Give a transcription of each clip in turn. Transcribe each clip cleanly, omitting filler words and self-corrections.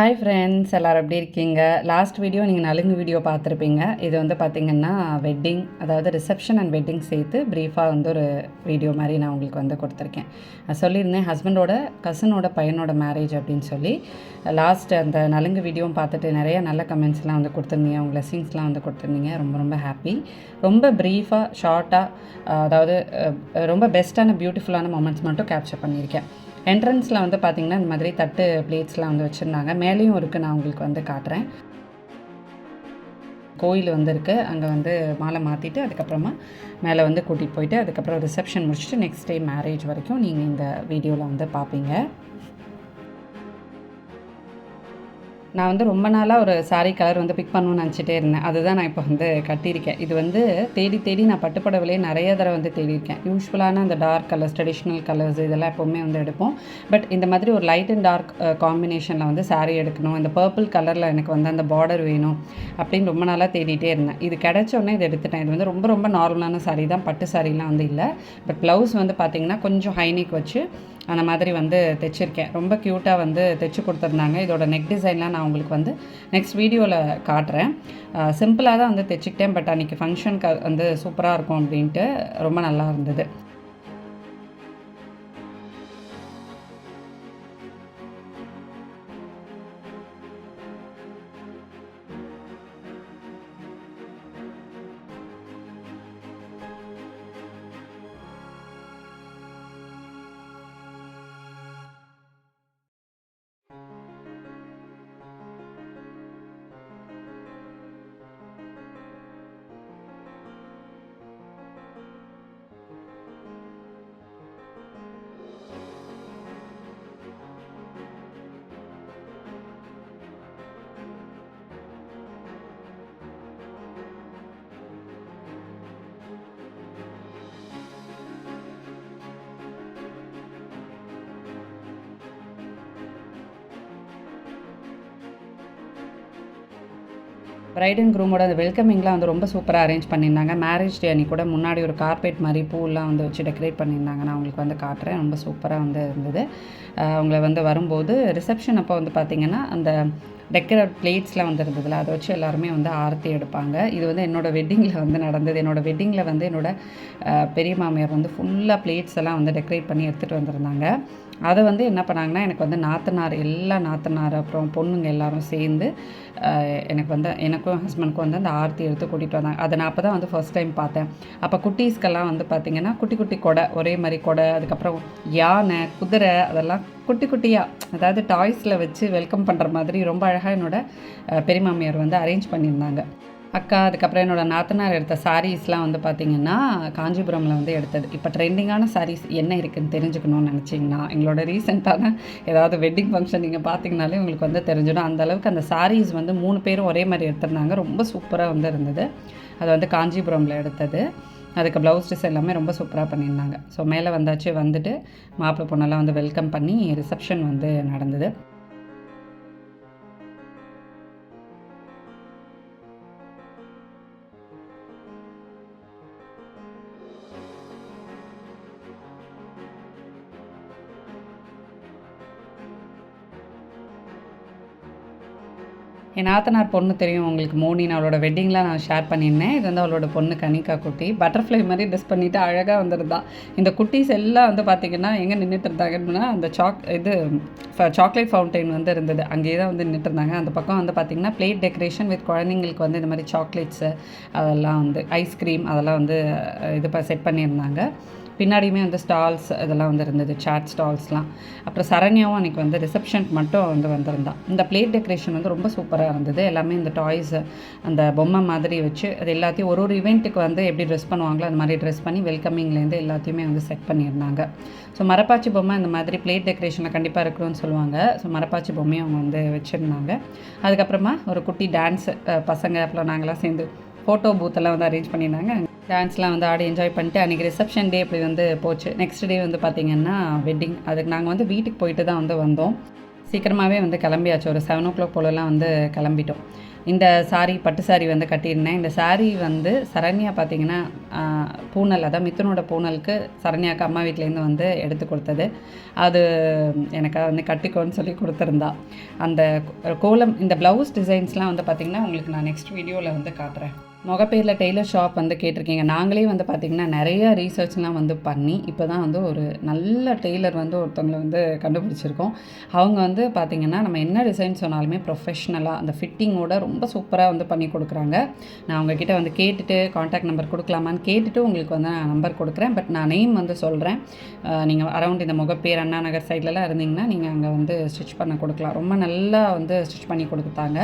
Hi friends, எல்லோரும் எப்படி இருக்கீங்க? லாஸ்ட் வீடியோ நீங்கள் நலுங்கு வீடியோ பார்த்துருப்பீங்க. இது வந்து பார்த்திங்கன்னா வெட்டிங், அதாவது ரிசப்ஷன் அண்ட் வெட்டிங் சேர்த்து ப்ரீஃபாக வந்து ஒரு வீடியோ மாதிரி நான் உங்களுக்கு வந்து கொடுத்துருக்கேன். நான் சொல்லியிருந்தேன் ஹஸ்பண்டோட கசினோட பையனோட மேரேஜ் அப்படின்னு சொல்லி. லாஸ்ட் அந்த நலுங்கு வீடியோவும் பார்த்துட்டு நிறைய நல்ல கமெண்ட்ஸ்லாம் வந்து கொடுத்துருந்தீங்க, உங்கள் பிளெஸிங்ஸ்லாம் வந்து கொடுத்துருந்தீங்க. ரொம்ப ரொம்ப ஹாப்பி. ரொம்ப ப்ரீஃபாக ஷார்ட்டாக, அதாவது ரொம்ப பெஸ்ட்டான பியூட்டிஃபுல்லான மொமெண்ட்ஸ் மட்டும் கேப்சர் பண்ணியிருக்கேன். என்ட்ரன்ஸில் வந்து பார்த்திங்கன்னா இந்த மாதிரி தட்டு பிளேட்ஸ்லாம் வந்து வச்சுருந்தாங்க. மேலேயும் இருக்குது, நான் உங்களுக்கு வந்து காட்டுறேன். கோயில் வந்து இருக்குது, அங்கே வந்து மாலை மாற்றிட்டு அதுக்கப்புறமா மேலே வந்து கூட்டிகிட்டு போயிட்டு அதுக்கப்புறம் ரிசப்ஷன் முடிச்சுட்டு நெக்ஸ்ட் டே மேரேஜ் வரைக்கும் நீங்கள் இந்த வீடியோவில் வந்து பார்ப்பீங்க. நான் வந்து ரொம்ப நாளாக ஒரு சாரீ கலர் வந்து பிக் பண்ணணும்னு நினச்சிட்டே இருந்தேன். அதுதான் நான் இப்போ வந்து கட்டியிருக்கேன். இது வந்து தேடி நான் பட்டுப்புடவையிலே நிறைய தடவை வந்து தேடியிருக்கேன். யூஸ்வலான அந்த டார்க் கலர்ஸ், ட்ரெடிஷ்னல் கலர்ஸ் இதெல்லாம் எப்போவுமே வந்து எடுப்போம். பட் இந்த மாதிரி ஒரு லைட் அண்ட் டார்க் காம்பினேஷனில் வந்து சாரீ எடுக்கணும், இந்த பர்பிள் கலரில் எனக்கு வந்து அந்த பார்டர் வேணும் அப்படின்னு ரொம்ப நாளாக தேடிட்டே இருந்தேன். இது கிடச்சோடனே இதை எடுத்துட்டேன். இது வந்து ரொம்ப ரொம்ப நார்மலான சாரீ தான், பட்டு சாரீலாம் வந்து இல்லை. பட் ப்ளவுஸ் வந்து பார்த்திங்கன்னா கொஞ்சம் ஹைனெக் வச்சு அந்த மாதிரி வந்து தைச்சிருக்கேன். ரொம்ப க்யூட்டாக வந்து தைச்சி கொடுத்துருந்தாங்க. இதோட நெக் டிசைன்லாம் நான் உங்களுக்கு வந்து நெக்ஸ்ட் வீடியோவில் காட்டுறேன். சிம்பிளாக தான் வந்து தைச்சிக்கிட்டேன். பட் அன்றைக்கி ஃபங்க்ஷனுக்கு வந்து சூப்பராக இருக்கும் அப்படின்ட்டு ரொம்ப நல்லா இருந்தது. பிரைட் அண்ட் க்ரூமோட அந்த வெல்கமிங்லாம் வந்து ரொம்ப சூப்பராக அரேஞ்ச் பண்ணியிருந்தாங்க. மேரேஜ் டே அன்றைக்கி கூட முன்னாடி ஒரு கார்பெட் மாதிரி பூவெலாம் வந்து வச்சு டெக்கரேட் பண்ணியிருந்தாங்க. நான் உங்களுக்கு வந்து காட்டுறேன். ரொம்ப சூப்பராக வந்து இருந்தது. அவங்கள வந்து வரும்போது ரிசப்ஷன் அப்போ வந்து பார்த்திங்கன்னா அந்த டெக்கரேட் பிளேட்ஸ்லாம் வந்து இருந்ததில்ல, அதை வச்சு எல்லாருமே வந்து ஆரத்தி எடுப்பாங்க. இது வந்து என்னோடய வெட்டிங்கில் வந்து நடந்தது. என்னோடய வெட்டிங்கில் வந்து என்னோடய பெரிய மாமியார் வந்து ஃபுல்லாக பிளேட்ஸ் எல்லாம் வந்து டெக்கரேட் பண்ணி எடுத்துகிட்டு வந்திருந்தாங்க. அதை வந்து என்ன பண்ணாங்கன்னா, எனக்கு வந்து நாத்தனார், எல்லா நாத்தனார் அப்புறம் பொண்ணுங்க எல்லோரும் சேர்ந்து எனக்கும் ஹஸ்பண்டுக்கும் வந்து அந்த ஆரத்தி எடுத்து கூட்டிகிட்டு வந்தாங்க. அதை நான் அப்போ தான் வந்து ஃபர்ஸ்ட் டைம் பார்த்தேன். அப்போ குட்டீஸ்க்கெல்லாம் வந்து பார்த்திங்கன்னா குட்டி குட்டி கொடை, ஒரே மாதிரி கொடை, அதுக்கப்புறம் யானை, குதிரை, அதெல்லாம் குட்டி குட்டியாக, அதாவது டாய்ஸில் வச்சு வெல்கம் பண்ணுற மாதிரி ரொம்ப அழகாக என்னோடய பெரிய மாமியார் வந்து அரேஞ்ச் பண்ணியிருந்தாங்க. அக்கா, அதுக்கப்புறம் என்னோடய நாத்தனார் எடுத்த சாரீஸ்லாம் வந்து பார்த்திங்கன்னா காஞ்சிபுரமில் வந்து எடுத்தது. இப்போ ட்ரெண்டிங்கான சாரீஸ் என்ன இருக்குதுன்னு தெரிஞ்சுக்கணும்னு நினச்சிங்கன்னா, எங்களோட ரீசெண்டான ஏதாவது வெட்டிங் ஃபங்க்ஷன் நீங்கள் பார்த்திங்கனாலே உங்களுக்கு வந்து தெரிஞ்சிடும். அந்தளவுக்கு அந்த சாரீஸ் வந்து 3 பேரும் ஒரே மாதிரி எடுத்திருந்தாங்க. ரொம்ப சூப்பராக வந்து இருந்தது. அது வந்து காஞ்சிபுரமில் எடுத்தது. அதுக்கு ப்ளவுஸ் டிசைன் எல்லாமே ரொம்ப சூப்பராக பண்ணியிருந்தாங்க. ஸோ மேலே வந்தாச்சு, வந்துட்டு மாப்பிள்ளை பொண்ணெல்லாம் வந்து வெல்கம் பண்ணி ரிசப்ஷன் வந்து நடந்தது. என் நாத்தனார் பொண்ணு தெரியும் உங்களுக்கு, மோனின்னு, அவளோட வெட்டிங்லாம் நான் ஷேர் பண்ணியிருந்தேன். இது வந்து அவளோட பொண்ணு கனிகா குட்டி. பட்டர்ஃப்ளை மாதிரி ட்ரெஸ் பண்ணிவிட்டு அழகாக வந்துருந்தா. இந்த குட்டீஸ் எல்லாம் வந்து பார்த்திங்கன்னா எங்கே நின்றுட்டு இருந்தாங்கன்னா, அந்த சாக்லேட் ஃபவுண்டைன் வந்து இருந்தது, அங்கேயே தான் வந்து நின்றுட்டு இருந்தாங்க. அந்த பக்கம் வந்து பார்த்திங்கன்னா பிளேட் டெக்கரேஷன் வித் குழந்தைங்களுக்கு வந்து இந்த மாதிரி சாக்லேட்ஸு, அதெல்லாம் வந்து ஐஸ்கிரீம், அதெல்லாம் வந்து செட் பண்ணியிருந்தாங்க. பின்னாடியுமே வந்து ஸ்டால்ஸ் இதெல்லாம் வந்து இருந்தது, சாட் ஸ்டால்ஸ்லாம். அப்புறம் சரண்யாவும் அன்றைக்கி வந்து ரிசப்ஷனுக்கு மட்டும் வந்து வந்திருந்தான். இந்த பிளேட் டெக்கரேஷன் வந்து ரொம்ப சூப்பராக இருந்தது. எல்லாமே இந்த டாய்ஸு, அந்த பொம்மை மாதிரி வச்சு அது எல்லாத்தையும் ஒரு இவெண்ட்டுக்கு வந்து எப்படி ட்ரெஸ் பண்ணுவாங்களோ அந்த மாதிரி ட்ரெஸ் பண்ணி வெல்கமிங்லேருந்து எல்லாத்தையுமே வந்து செட் பண்ணியிருந்தாங்க. ஸோ மரப்பாச்சி பொம்மை இந்த மாதிரி பிளேட் டெக்கரேஷனில் கண்டிப்பாக இருக்கணும்னு சொல்லுவாங்க. ஸோ மரப்பாச்சி பொம்மையும் அவங்க வந்து வச்சுருந்தாங்க. அதுக்கப்புறமா ஒரு குட்டி டான்ஸு, பசங்க அப்புறம் நாங்களாம் சேர்ந்து ஃபோட்டோ பூத்தெல்லாம் வந்து அரேஞ்ச் பண்ணியிருந்தாங்க. டான்ஸ்லாம் வந்து ஆடி என்ஜாய் பண்ணிட்டு அன்றைக்கி ரிசப்ஷன் டே அப்படி வந்து போச்சு. நெக்ஸ்ட் டே வந்து பார்த்திங்கன்னா வெட்டிங். அதுக்கு நாங்கள் வந்து வீட்டுக்கு போயிட்டு தான் வந்து வந்தோம். சீக்கிரமாகவே வந்து கிளம்பியாச்சு. ஒரு 7 o'clock போலலாம் வந்து கிளம்பிட்டோம். இந்த சாரீ பட்டு சாரீ வந்து கட்டியிருந்தேன். இந்த சாரீ வந்து சரண்யா பார்த்திங்கன்னா பூனல், அதான் மிதுனோட பூனலுக்கு சரண்யாவுக்கு அம்மா வீட்டிலேருந்து வந்து எடுத்து கொடுத்தது. அது எனக்கு வந்து கட்டிக்கோன்னு சொல்லி கொடுத்துருந்தா. அந்த கோலம், இந்த ப்ளவுஸ் டிசைன்ஸ்லாம் வந்து பார்த்திங்கன்னா உங்களுக்கு நான் நெக்ஸ்ட் வீடியோவில் வந்து காட்டுறேன். மொகப்பேரில் டெய்லர் ஷாப் வந்து கேட்டிருக்கீங்க. நாங்களே வந்து பார்த்திங்கன்னா நிறைய ரீசர்ச்லாம் வந்து பண்ணி இப்போ தான் வந்து ஒரு நல்ல டெய்லர் வந்து ஒருத்தவங்களை வந்து கண்டுபிடிச்சிருக்கோம். அவங்க வந்து பார்த்திங்கன்னா நம்ம என்ன டிசைன் சொன்னாலுமே ப்ரொஃபஷ்னலாக அந்த ஃபிட்டிங்கோட ரொம்ப சூப்பராக வந்து பண்ணி கொடுக்குறாங்க. நான் அவங்கக்கிட்ட வந்து கேட்டுட்டு காண்டாக்ட் நம்பர் கொடுக்கலாமான்னு கேட்டுட்டு உங்களுக்கு வந்து நான் நம்பர் கொடுக்குறேன். பட் நான் நேம் வந்து சொல்கிறேன். நீங்கள் அரௌண்ட் இந்த மொகப்பேர் அண்ணா நகர் சைட்லலாம் இருந்தீங்கன்னா நீங்கள் அங்கே வந்து ஸ்டிச் பண்ண கொடுக்கலாம். ரொம்ப நல்லா வந்து ஸ்டிச் பண்ணி கொடுத்தாங்க.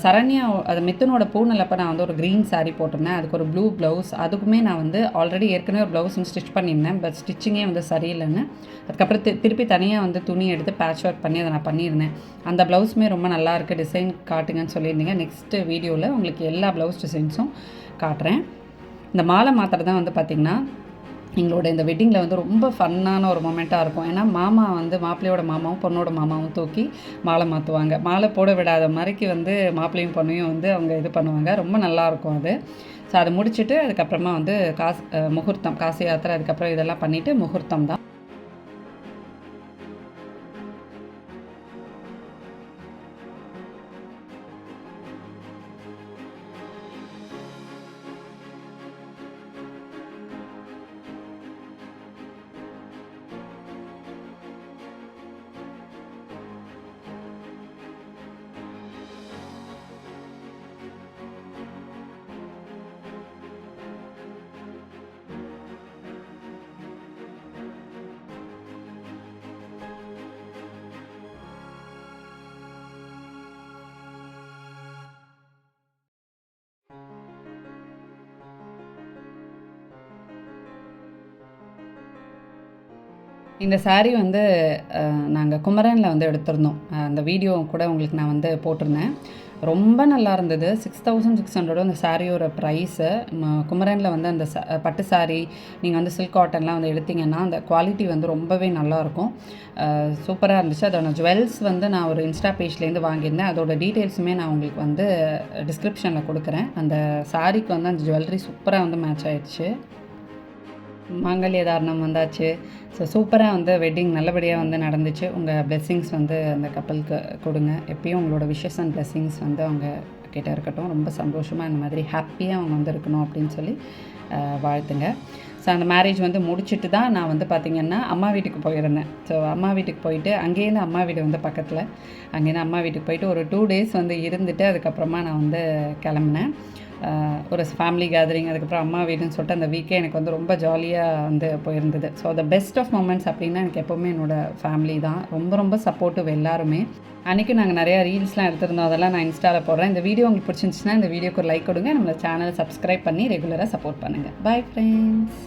சரண்யா அது மிதுனோட பூனல் அப்போ நான் வந்து ஒரு க்ரீன் சாரீ போட்டிருந்தேன். அதுக்கு ஒரு ப்ளூ ப்ளவுஸ். அதுக்குமே நான் வந்து ஆல்ரெடி ஏற்கனவே ஒரு ப்ளவுஸ் வந்து ஸ்டிச் பண்ணியிருந்தேன். பட் ஸ்டிச்சிங்கே வந்து சரியில்லைன்னு அதுக்கப்புறம் திருப்பி தனியாக வந்து துணி எடுத்து பேட்ச் ஒர்க் பண்ணி அதை நான் பண்ணியிருந்தேன். அந்த ப்ளவுஸுமே ரொம்ப நல்லாயிருக்கு, டிசைன் காட்டுங்கன்னு சொல்லியிருந்தீங்க. நெக்ஸ்ட்டு வீடியோவில் உங்களுக்கு எல்லா ப்ளவுஸ் டிசைன்ஸும் காட்டுறேன். இந்த மாலை மாத்திரை தான் வந்து பார்த்திங்கன்னா எங்களோட இந்த வெட்டிங்கில் வந்து ரொம்ப ஃபன்னான ஒரு மொமெண்ட்டாக இருக்கும். ஏன்னா மாமா வந்து மாப்பிள்ளையோட மாமாவும் பொண்ணோட மாமாவும் தூக்கி மாலை மாற்றுவாங்க. மாலை போட விடாத மாதிரிக்கு வந்து மாப்பிள்ளையும் பொண்ணையும் வந்து அவங்க இது பண்ணுவாங்க. ரொம்ப நல்லாயிருக்கும் அது. ஸோ அதை முடிச்சுட்டு அதுக்கப்புறமா வந்து முகூர்த்தம், காசி யாத்திரை, அதுக்கப்புறம் இதெல்லாம் பண்ணிவிட்டு முகூர்த்தம் தான். இந்த சாரீ வந்து நாங்கள் குமரனில் வந்து எடுத்திருந்தோம். அந்த வீடியோ கூட உங்களுக்கு நான் வந்து போட்டிருந்தேன். ரொம்ப நல்லா இருந்தது. 6600 அந்த சாரியோட ப்ரைஸு. குமரனில் வந்து அந்த பட்டு சாரீ நீங்கள் வந்து சில்க் காட்டன்லாம் வந்து எடுத்திங்கன்னா அந்த குவாலிட்டி வந்து ரொம்பவே நல்லாயிருக்கும். சூப்பராக இருந்துச்சு. அதோட ஜுவல்ஸ் வந்து நான் ஒரு இன்ஸ்டா பேஜ்லேருந்து வாங்கியிருந்தேன். அதோட டீட்டெயில்ஸுமே நான் உங்களுக்கு வந்து டிஸ்கிரிப்ஷனில் கொடுக்குறேன். அந்த சாரீக்கு வந்து அந்த ஜுவல்லரி சூப்பராக வந்து மேட்ச் ஆகிடுச்சு. மாங்கல்ய தாரணம் வந்தாச்சு. ஸோ சூப்பராக வந்து வெட்டிங் நல்லபடியாக வந்து நடந்துச்சு. உங்கள் பிளெஸ்ஸிங்ஸ் வந்து அந்த கப்பலுக்கு கொடுங்க. எப்பயும் உங்களோட விஷஸ் அண்ட் பிளெஸ்ஸிங்ஸ் வந்து அவங்க கிட்ட இருக்கட்டும். ரொம்ப சந்தோஷமாக இந்த மாதிரி ஹாப்பியாக அவங்க வந்து இருக்கணும் அப்படின்னு சொல்லி வாழ்த்துங்க. ஸோ அந்த மேரேஜ் வந்து முடிச்சுட்டு தான் நான் வந்து பார்த்திங்கன்னா அம்மா வீட்டுக்கு போயிருந்தேன். ஸோ அம்மா வீட்டுக்கு போயிட்டு அங்கேருந்து அம்மா வீடு வந்து பக்கத்தில். அங்கேருந்து அம்மா வீட்டுக்கு போயிட்டு ஒரு 2 days வந்து இருந்துட்டு அதுக்கப்புறமா நான் வந்து கிளம்புனேன். ஒரு ஃபேமிலி கேதரிங், அதுக்கப்புறம் அம்மா வீடுன்னு சொல்லிட்டு அந்த வீக்கே எனக்கு வந்து ரொம்ப ஜாலியாக வந்து போயிருந்தது. So the best of moments அப்படின்னா எனக்கு எப்போவுமே என்னோடய ஃபேமிலி தான். ரொம்ப ரொம்ப சப்போர்ட்டிவ் எல்லாருமே. அன்றைக்கி நாங்கள் நிறையா ரீல்ஸ்லாம் எடுத்திருந்தோம். அதெல்லாம் நான் இன்ஸ்டாவில் போடுறேன். இந்த வீடியோ உங்களுக்கு பிடிச்சிருந்துச்சுன்னா இந்த வீடியோக்கு ஒரு லைக் கொடுங்க. நம்மளோட சேனலை சப்ஸ்கிரைப் பண்ணி ரெகுலராக சப்போர்ட் பண்ணுங்கள். Bye friends.